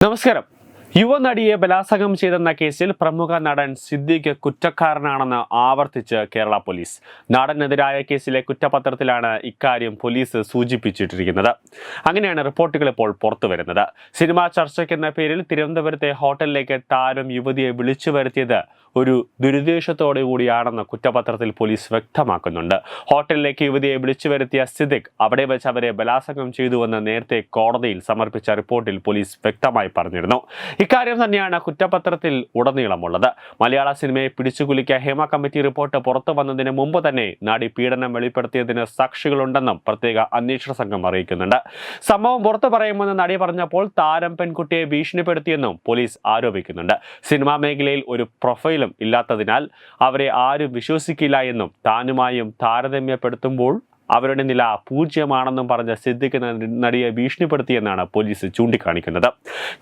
നമസ്കാരം. യുവനടിയെ ബലാത്സംഗം ചെയ്തെന്ന കേസിൽ പ്രമുഖ നടൻ സിദ്ദിഖ് കുറ്റക്കാരനാണെന്ന് ആവർത്തിച്ച് കേരള പോലീസ്. നടനെതിരായ കേസിലെ കുറ്റപത്രത്തിലാണ് ഇക്കാര്യം പോലീസ് സൂചിപ്പിച്ചിട്ടിരിക്കുന്നത്. അങ്ങനെയാണ് റിപ്പോർട്ടുകൾ ഇപ്പോൾ പുറത്തുവരുന്നത്. സിനിമാ ചർച്ചയ്ക്കെന്ന പേരിൽ തിരുവനന്തപുരത്തെ ഹോട്ടലിലേക്ക് താരം യുവതിയെ വിളിച്ചു വരുത്തിയത് ഒരു ദുരുദ്ദേശത്തോടു കൂടിയാണെന്ന് കുറ്റപത്രത്തിൽ പോലീസ് വ്യക്തമാക്കുന്നുണ്ട്. ഹോട്ടലിലേക്ക് യുവതിയെ വിളിച്ചു വരുത്തിയ സിദ്ദിഖ് അവിടെ വെച്ച് അവരെ ബലാത്സംഗം ചെയ്തുവെന്ന് നേരത്തെ കോടതിയിൽ സമർപ്പിച്ച റിപ്പോർട്ടിൽ പോലീസ് വ്യക്തമായി പറഞ്ഞിരുന്നു. ഇക്കാര്യം തന്നെയാണ് കുറ്റപത്രത്തിൽ ഉടനീളമുള്ളത്. മലയാള സിനിമയെ പിടിച്ചുകുലുക്കിയ ഹേമ കമ്മിറ്റി റിപ്പോർട്ട് പുറത്തു വന്നതിന് മുമ്പ് തന്നെ നടി പീഡനം വെളിപ്പെടുത്തിയതിന് സാക്ഷികളുണ്ടെന്നും പ്രത്യേക അന്വേഷണ സംഘം അറിയിക്കുന്നുണ്ട്. സംഭവം പുറത്തു പറയുമെന്ന് നടി പറഞ്ഞപ്പോൾ താരം പെൺകുട്ടിയെ ഭീഷണിപ്പെടുത്തിയെന്നും പോലീസ് ആരോപിക്കുന്നുണ്ട്. സിനിമാ മേഖലയിൽ ഒരു പ്രൊഫൈലും ഇല്ലാത്തതിനാൽ അവരെ ആരും വിശ്വസിക്കില്ല എന്നും താനുമായും താരതമ്യപ്പെടുത്തുമ്പോൾ അവരുടെ നില പൂജ്യമാണെന്നും പറഞ്ഞ സിദ്ദിഖ് നടിയെ ഭീഷണിപ്പെടുത്തിയെന്നാണ് പോലീസ് ചൂണ്ടിക്കാണിക്കുന്നത്.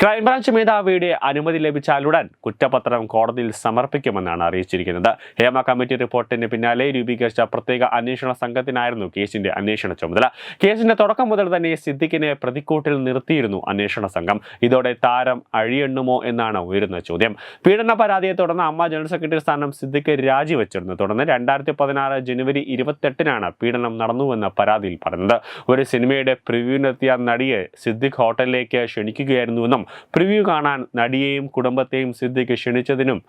ക്രൈംബ്രാഞ്ച് മേധാവിയുടെ അനുമതി ലഭിച്ചാലുടൻ കുറ്റപത്രം കോടതിയിൽ സമർപ്പിക്കുമെന്നാണ് അറിയിച്ചിരിക്കുന്നത്. ഹേമ കമ്മിറ്റി റിപ്പോർട്ടിന് പിന്നാലെ രൂപീകരിച്ച പ്രത്യേക അന്വേഷണ സംഘത്തിനായിരുന്നു കേസിന്റെ അന്വേഷണ ചുമതല. കേസിന്റെ തുടക്കം മുതൽ തന്നെ സിദ്ദിഖിനെ പ്രതിക്കൂട്ടിൽ നിർത്തിയിരുന്നു അന്വേഷണ സംഘം. ഇതോടെ താരം അഴിയെണ്ണുമോ എന്നാണ് ഉയരുന്ന ചോദ്യം. പീഡന പരാതിയെ തുടർന്ന് അമ്മ ജനറൽ സെക്രട്ടറി സ്ഥാനം സിദ്ദിഖ് രാജിവെച്ചിരുന്നു. തുടർന്ന് 2016 ജനുവരി 28 പീഡനം നടന്നുവെന്ന പരാതിയിൽ പറഞ്ഞത്. ഒരു സിനിമയുടെ പ്രിവ്യൂവിനെത്തിയ നടിയെ സിദ്ദിഖ് ഹോട്ടലിലേക്ക് ക്ഷണിക്കുകയായിരുന്നുവെന്നും പ്രിവ്യൂ കാണാൻ നടിയെയും കുടുംബത്തെയും സിദ്ദിഖ് ക്ഷണിച്ചതിനും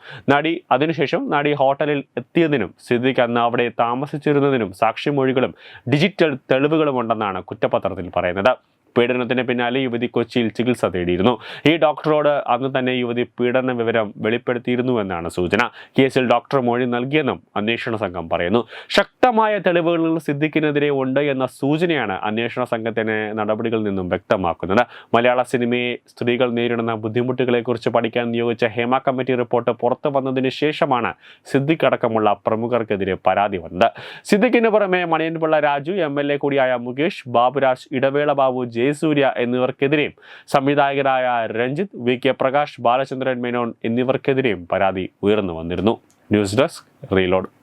അതിനുശേഷം നടി ഹോട്ടലിൽ എത്തിയതിനും സിദ്ദിഖ് അന്ന് അവിടെ താമസിച്ചിരുന്നതിനും സാക്ഷിമൊഴികളും ഡിജിറ്റൽ തെളിവുകളും ഉണ്ടെന്നാണ് കുറ്റപത്രത്തിൽ പറയുന്നത്. പീഡനത്തിന് പിന്നാലെ യുവതി കൊച്ചിയിൽ ചികിത്സ തേടിയിരുന്നു. ഈ ഡോക്ടറോട് അന്ന് തന്നെ യുവതി പീഡന വിവരം വെളിപ്പെടുത്തിയിരുന്നുവെന്നാണ് സൂചന. കേസിൽ ഡോക്ടർ മൊഴി നൽകിയെന്നും അന്വേഷണ സംഘം പറയുന്നു. ശക്തമായ തെളിവുകൾ സിദ്ദിഖിനെതിരെ ഉണ്ട് എന്ന സൂചനയാണ് അന്വേഷണ സംഘത്തിന്റെ നടപടികളിൽ നിന്നും വ്യക്തമാക്കുന്നത്. മലയാള സിനിമയെ സ്ത്രീകൾ നേരിടുന്ന ബുദ്ധിമുട്ടുകളെക്കുറിച്ച് പഠിക്കാൻ നിയോഗിച്ച ഹേമ കമ്മിറ്റി റിപ്പോർട്ട് പുറത്തു വന്നതിന് ശേഷമാണ് സിദ്ദിഖ് അടക്കമുള്ള പ്രമുഖർക്കെതിരെ പരാതി വന്നത്. സിദ്ദിഖിന് പുറമെ മണിയൻപിള്ള രാജു, MLA കൂടിയായ മുകേഷ്, ബാബുരാജ്, ഇടവേള ബാബു, ജയസൂര്യ എന്നിവർക്കെതിരെയും സംവിധായകരായ രഞ്ജിത്ത്, VK പ്രകാശ്, ബാലചന്ദ്രൻ മേനോൻ എന്നിവർക്കെതിരെയും പരാതി ഉയർന്നു വന്നിരുന്നു. News desk reload.